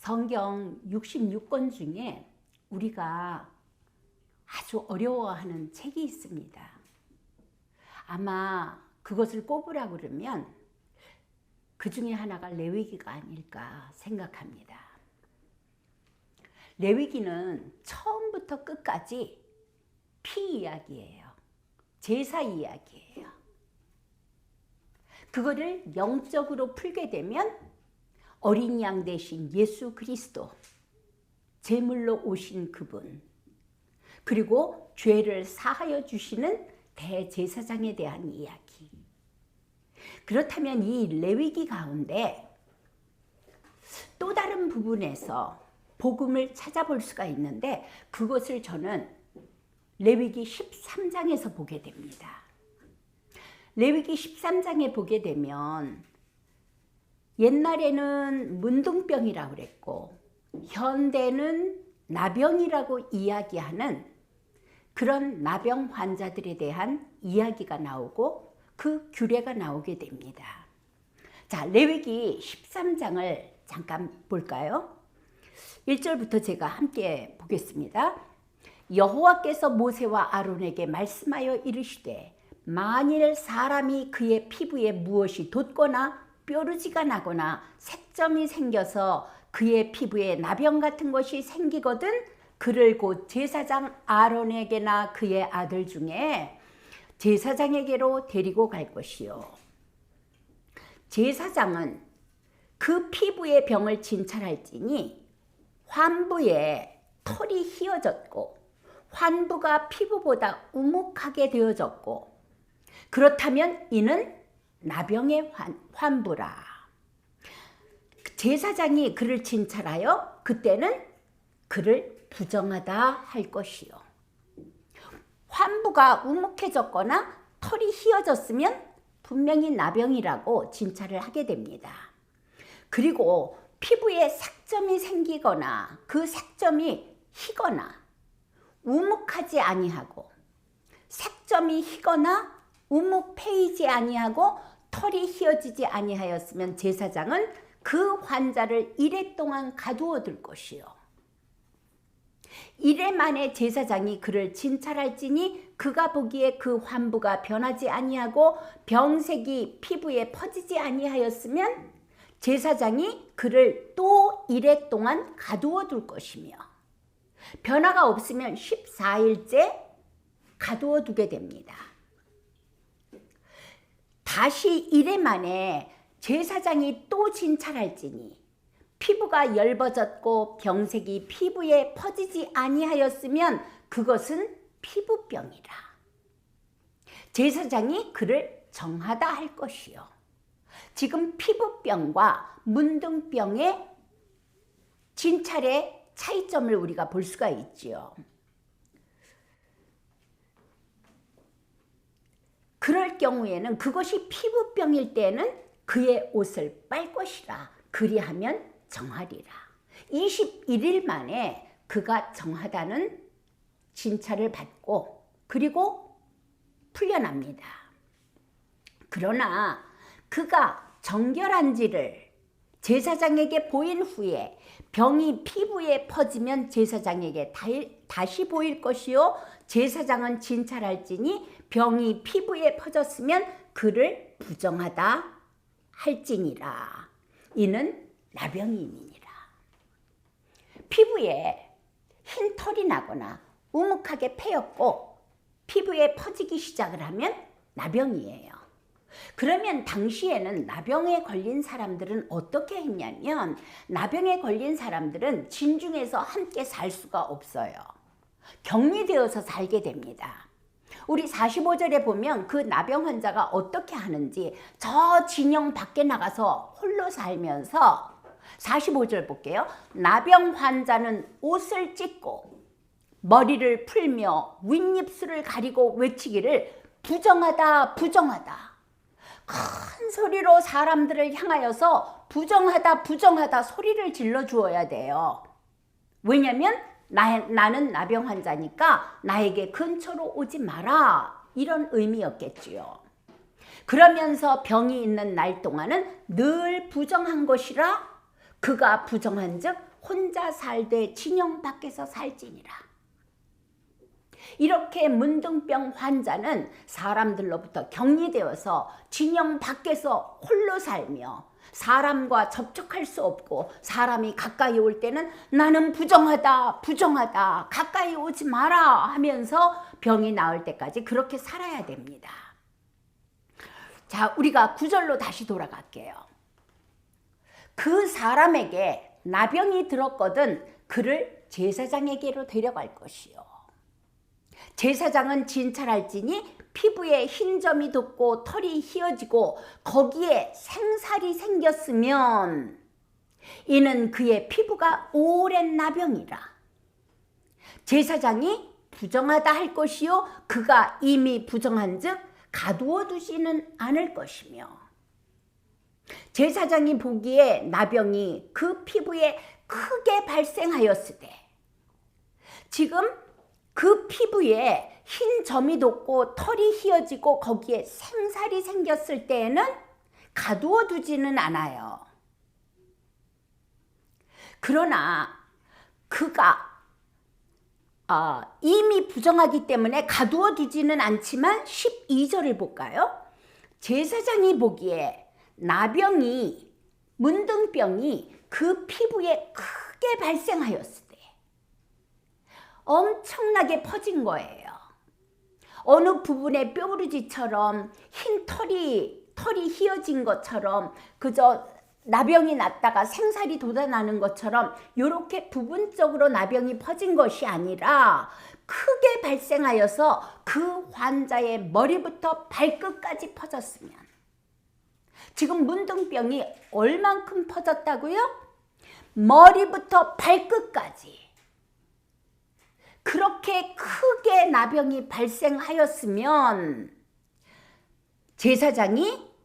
성경 66권 중에 우리가 아주 어려워하는 책이 있습니다. 아마 그것을 꼽으라 그러면 그 중에 하나가 레위기가 아닐까 생각합니다. 레위기는 처음부터 끝까지 피 이야기예요. 제사 이야기예요. 그거를 영적으로 풀게 되면 어린 양 대신 예수 그리스도, 제물로 오신 그분, 그리고 죄를 사하여 주시는 대제사장에 대한 이야기. 그렇다면 이 레위기 가운데 또 다른 부분에서 복음을 찾아볼 수가 있는데 그것을 저는 레위기 13장에서 보게 됩니다. 레위기 13장에 보게 되면 옛날에는 문둥병이라고 그랬고 현대는 나병이라고 이야기하는 그런 나병 환자들에 대한 이야기가 나오고 그 규례가 나오게 됩니다. 자, 레위기 13장을 잠깐 볼까요? 1절부터 제가 함께 보겠습니다. 여호와께서 모세와 아론에게 말씀하여 이르시되 만일 사람이 그의 피부에 무엇이 돋거나 뾰루지가 나거나 색점이 생겨서 그의 피부에 나병 같은 것이 생기거든 그를 곧 제사장 아론에게나 그의 아들 중에 제사장에게로 데리고 갈 것이요. 제사장은 그 피부의 병을 진찰할지니 환부에 털이 휘어졌고 환부가 피부보다 우묵하게 되어졌고 그렇다면 이는 나병의 환부라. 제사장이 그를 진찰하여 그때는 그를 부정하다 할 것이요. 환부가 우묵해졌거나 털이 휘어졌으면 분명히 나병이라고 진찰을 하게 됩니다. 그리고 피부에 색점이 생기거나 그 색점이 희거나 우묵하지 아니하고 색점이 희거나 우묵패이지 아니하고 털이 휘어지지 아니하였으면 제사장은 그 환자를 이래 동안 가두어 둘 것이요. 이래 만에 제사장이 그를 진찰할지니 그가 보기에 그 환부가 변하지 아니하고 병색이 피부에 퍼지지 아니하였으면 제사장이 그를 또 이래 동안 가두어 둘 것이며 변화가 없으면 14일째 가두어 두게 됩니다. 다시 이래 만에 제사장이 또 진찰할지니 피부가 엷어졌고 병색이 피부에 퍼지지 아니하였으면 그것은 피부병이라. 제사장이 그를 정하다 할 것이요. 지금 피부병과 문둥병의 진찰의 차이점을 우리가 볼 수가 있지요. 그럴 경우에는 그것이 피부병일 때는 그의 옷을 빨 것이라. 그리하면 정하리라. 21일 만에 그가 정하다는 진찰을 받고 그리고 풀려납니다. 그러나 그가 정결한지를 제사장에게 보인 후에 병이 피부에 퍼지면 제사장에게 다시 보일 것이요 제사장은 진찰할지니 병이 피부에 퍼졌으면 그를 부정하다 할지니라. 이는 나병임이니라. 피부에 흰 털이 나거나 우묵하게 패였고 피부에 퍼지기 시작을 하면 나병이에요. 그러면 당시에는 나병에 걸린 사람들은 어떻게 했냐면 나병에 걸린 사람들은 진중에서 함께 살 수가 없어요. 격리되어서 살게 됩니다. 우리 45절에 보면 그 나병 환자가 어떻게 하는지 저 진영 밖에 나가서 홀로 살면서 45절 볼게요. 나병 환자는 옷을 찢고 머리를 풀며 윗입술을 가리고 외치기를 부정하다 부정하다. 큰 소리로 사람들을 향하여서 부정하다 부정하다 소리를 질러 주어야 돼요. 왜냐하면 나는 나병 환자니까 나에게 근처로 오지 마라 이런 의미였겠지요. 그러면서 병이 있는 날 동안은 늘 부정한 것이라 그가 부정한 즉 혼자 살되 진영 밖에서 살지니라. 이렇게 문둥병 환자는 사람들로부터 격리되어서 진영 밖에서 홀로 살며 사람과 접촉할 수 없고 사람이 가까이 올 때는 나는 부정하다, 부정하다, 가까이 오지 마라 하면서 병이 나을 때까지 그렇게 살아야 됩니다. 자, 우리가 9절로 다시 돌아갈게요. 그 사람에게 나병이 들었거든 그를 제사장에게로 데려갈 것이요. 제사장은 진찰할지니 피부에 흰 점이 돋고 털이 휘어지고 거기에 생살이 생겼으면 이는 그의 피부가 오랜 나병이라. 제사장이 부정하다 할 것이요 그가 이미 부정한즉 가두어 두지는 않을 것이며 제사장이 보기에 나병이 그 피부에 크게 발생하였으되 지금 그 피부에 흰 점이 돋고 털이 휘어지고 거기에 생살이 생겼을 때에는 가두어 두지는 않아요. 그러나 그가 이미 부정하기 때문에 가두어 두지는 않지만 12절을 볼까요? 제사장이 보기에 나병이 문둥병이 그 피부에 크게 발생하였으되 엄청나게 퍼진 거예요. 어느 부분에 뼈부르지처럼 흰 털이 휘어진 것처럼 그저 나병이 났다가 생살이 돋아나는 것처럼 이렇게 부분적으로 나병이 퍼진 것이 아니라 크게 발생하여서 그 환자의 머리부터 발끝까지 퍼졌으면 지금 문둥병이 얼만큼 퍼졌다고요? 머리부터 발끝까지 그렇게 크게 나병이 발생하였으면 제사장이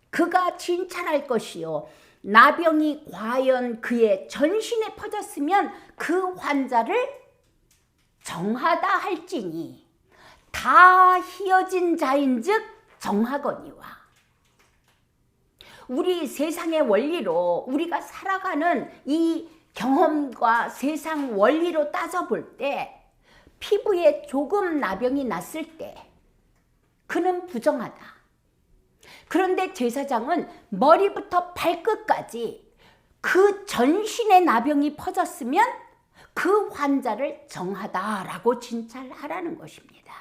그가 진찰할 것이요 나병이 과연 그의 전신에 퍼졌으면 그 환자를 정하다 할지니 다 휘어진 자인즉 정하거니와. 우리 세상의 원리로 우리가 살아가는 이 경험과 세상 원리로 따져볼 때 피부에 조금 나병이 났을 때 그는 부정하다. 그런데 제사장은 머리부터 발끝까지 그 전신에 나병이 퍼졌으면 그 환자를 정하다라고 진찰하라는 것입니다.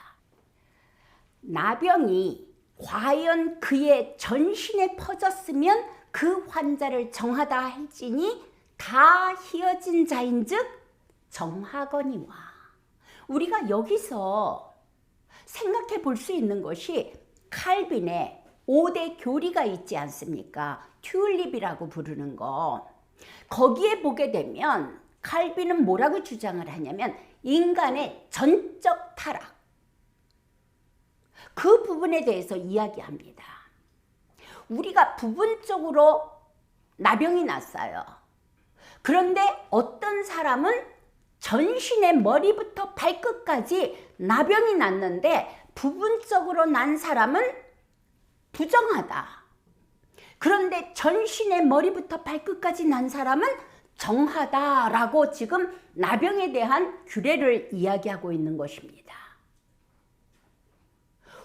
나병이 과연 그의 전신에 퍼졌으면 그 환자를 정하다 할지니 다 휘어진 자인즉 정하거니와. 우리가 여기서 생각해 볼 수 있는 것이 칼빈의 5대 교리가 있지 않습니까? 튤립이라고 부르는 거. 거기에 보게 되면 칼빈은 뭐라고 주장을 하냐면 인간의 전적 타락, 그 부분에 대해서 이야기합니다. 우리가 부분적으로 나병이 났어요. 그런데 어떤 사람은 전신의 머리부터 발끝까지 나병이 났는데 부분적으로 난 사람은 부정하다. 그런데 전신의 머리부터 발끝까지 난 사람은 정하다라고 지금 나병에 대한 규례를 이야기하고 있는 것입니다.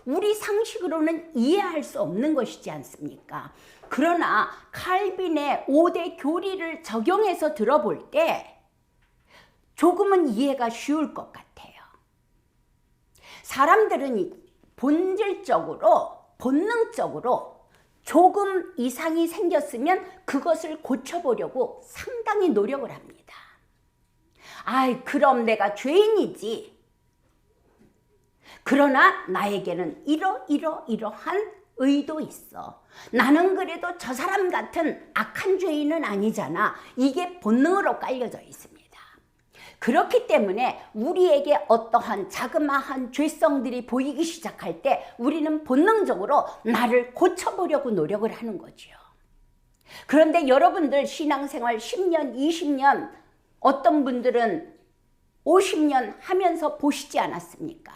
우리 상식으로는 이해할 수 없는 것이지 않습니까? 그러나 칼빈의 5대 교리를 적용해서 들어볼 때 조금은 이해가 쉬울 것 같아요. 사람들은 본질적으로, 본능적으로 조금 이상이 생겼으면 그것을 고쳐보려고 상당히 노력을 합니다. 아이, 그럼 내가 죄인이지. 그러나 나에게는 이러한 의도 있어. 나는 그래도 저 사람 같은 악한 죄인은 아니잖아. 이게 본능으로 깔려져 있습니다. 그렇기 때문에 우리에게 어떠한 자그마한 죄성들이 보이기 시작할 때 우리는 본능적으로 나를 고쳐보려고 노력을 하는 거죠. 그런데 여러분들 신앙생활 10년, 20년, 어떤 분들은 50년 하면서 보시지 않았습니까?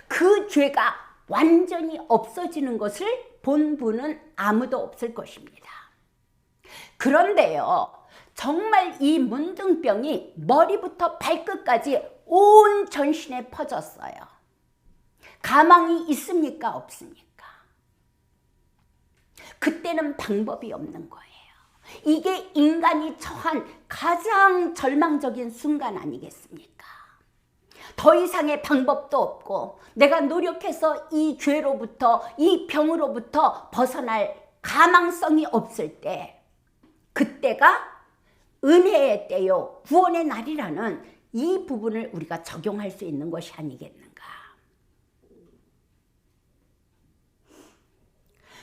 그 죄가 완전히 없어지는 것을 본 분은 아무도 없을 것입니다. 그런데요, 정말 이 문둥병이 머리부터 발끝까지 온 전신에 퍼졌어요. 가망이 있습니까? 없습니까? 그때는 방법이 없는 거예요. 이게 인간이 처한 가장 절망적인 순간 아니겠습니까? 더 이상의 방법도 없고 내가 노력해서 이 죄로부터, 이 병으로부터 벗어날 가망성이 없을 때, 그때가 은혜의 때요, 구원의 날이라는 이 부분을 우리가 적용할 수 있는 것이 아니겠는가.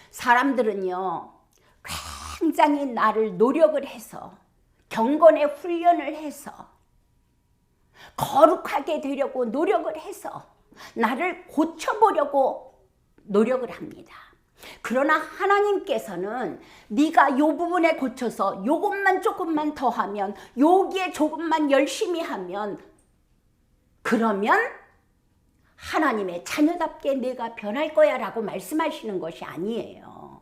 사람들은요, 굉장히 나를 노력을 해서, 경건의 훈련을 해서, 거룩하게 되려고 노력을 해서 나를 고쳐보려고 노력을 합니다. 그러나 하나님께서는 네가 요 부분에 고쳐서 요것만 조금만 더 하면, 여기에 조금만 열심히 하면, 그러면 하나님의 자녀답게 내가 변할 거야 라고 말씀하시는 것이 아니에요.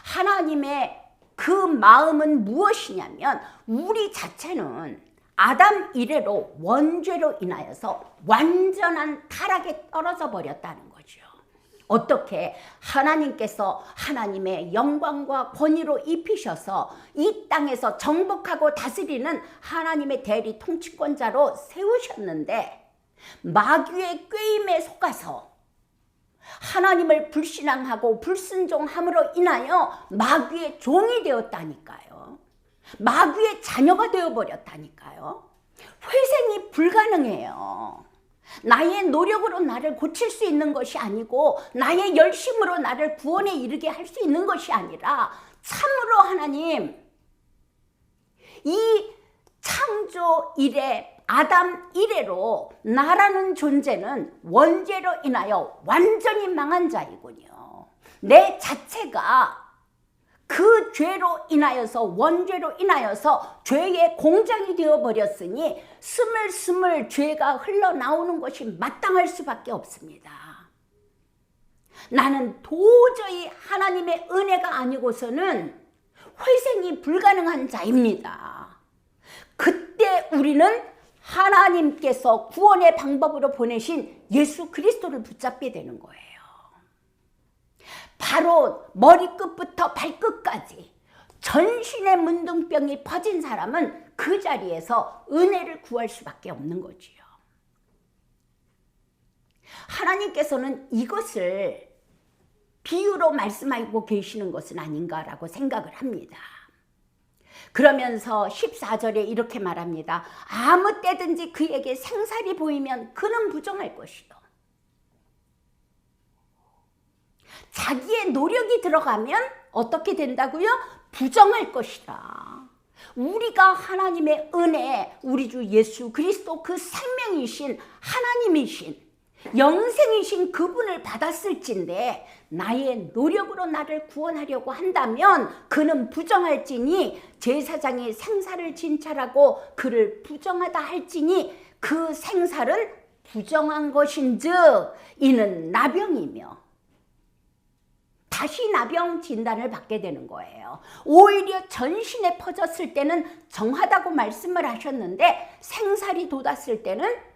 하나님의 그 마음은 무엇이냐면, 우리 자체는 아담 이래로 원죄로 인하여서 완전한 타락에 떨어져 버렸다는 거죠. 어떻게? 하나님께서 하나님의 영광과 권위로 입히셔서 이 땅에서 정복하고 다스리는 하나님의 대리 통치권자로 세우셨는데, 마귀의 꾀임에 속아서 하나님을 불신앙하고 불순종함으로 인하여 마귀의 종이 되었다니까요. 마귀의 자녀가 되어버렸다니까요. 회생이 불가능해요. 나의 노력으로 나를 고칠 수 있는 것이 아니고, 나의 열심으로 나를 구원에 이르게 할 수 있는 것이 아니라, 참으로 하나님, 이 창조 이래, 아담 이래로 나라는 존재는 원죄로 인하여 완전히 망한 자이군요. 내 자체가 그 죄로 인하여서, 원죄로 인하여서 죄의 공장이 되어버렸으니 스물스물 죄가 흘러나오는 것이 마땅할 수밖에 없습니다. 나는 도저히 하나님의 은혜가 아니고서는 회생이 불가능한 자입니다. 그때 우리는 하나님께서 구원의 방법으로 보내신 예수 그리스도를 붙잡게 되는 거예요. 바로 머리끝부터 발끝까지 전신의 문둥병이 퍼진 사람은 그 자리에서 은혜를 구할 수밖에 없는 거지요. 하나님께서는 이것을 비유로 말씀하고 계시는 것은 아닌가라고 생각을 합니다. 그러면서 14절에 이렇게 말합니다. 아무 때든지 그에게 생살이 보이면 그는 부정할 것이요. 자기의 노력이 들어가면 어떻게 된다고요? 부정할 것이다. 우리가 하나님의 은혜, 우리 주 예수 그리스도 그 생명이신 하나님이신 영생이신 그분을 받았을진데, 나의 노력으로 나를 구원하려고 한다면 그는 부정할지니, 제사장이 생사를 진찰하고 그를 부정하다 할지니 그 생살은 부정한 것인즉 이는 나병이며, 다시 나병 진단을 받게 되는 거예요. 오히려 전신에 퍼졌을 때는 정하다고 말씀을 하셨는데, 생살이 돋았을 때는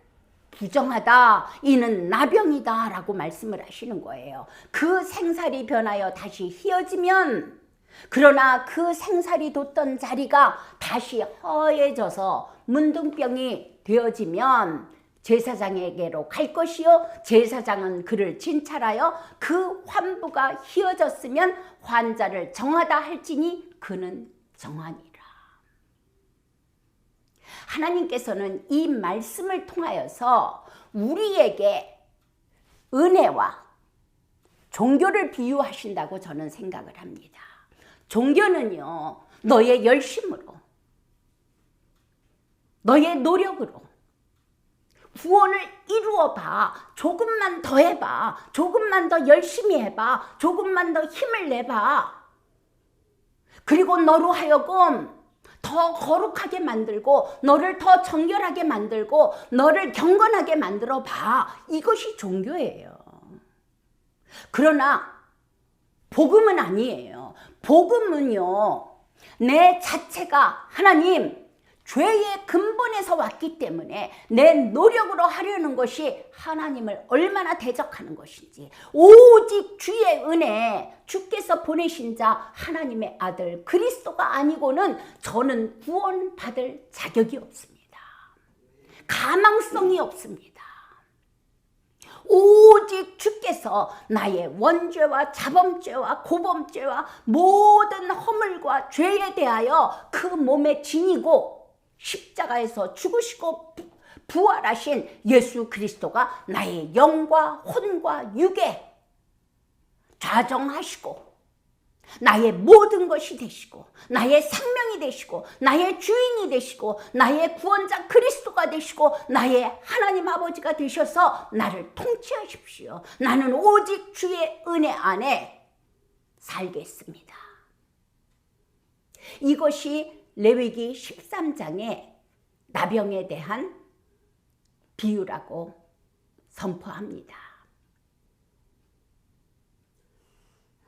부정하다, 이는 나병이다 라고 말씀을 하시는 거예요. 그 생살이 변하여 다시 휘어지면, 그러나 그 생살이 돋던 자리가 다시 허해져서 문둥병이 되어지면 제사장에게로 갈 것이요, 제사장은 그를 진찰하여 그 환부가 휘어졌으면 환자를 정하다 할지니 그는 정하니라. 하나님께서는 이 말씀을 통하여서 우리에게 은혜와 종교를 비유하신다고 저는 생각을 합니다. 종교는요, 너의 열심으로, 너의 노력으로 구원을 이루어봐. 조금만 더 해봐. 조금만 더 열심히 해봐. 조금만 더 힘을 내봐. 그리고 너로 하여금 더 거룩하게 만들고, 너를 더 정결하게 만들고, 너를 경건하게 만들어 봐. 이것이 종교예요. 그러나 복음은 아니에요. 복음은요, 내 자체가 하나님 죄의 근본에서 왔기 때문에 내 노력으로 하려는 것이 하나님을 얼마나 대적하는 것인지, 오직 주의 은혜, 주께서 보내신 자 하나님의 아들 그리스도가 아니고는 저는 구원받을 자격이 없습니다. 가망성이 없습니다. 오직 주께서 나의 원죄와 자범죄와 고범죄와 모든 허물과 죄에 대하여 그 몸에 지니고 십자가에서 죽으시고 부활하신 예수 그리스도가 나의 영과 혼과 육에 좌정하시고 나의 모든 것이 되시고 나의 생명이 되시고 나의 주인이 되시고 나의 구원자 그리스도가 되시고 나의 하나님 아버지가 되셔서 나를 통치하십시오. 나는 오직 주의 은혜 안에 살겠습니다. 이것이 레위기 13장의 나병에 대한 비유라고 선포합니다.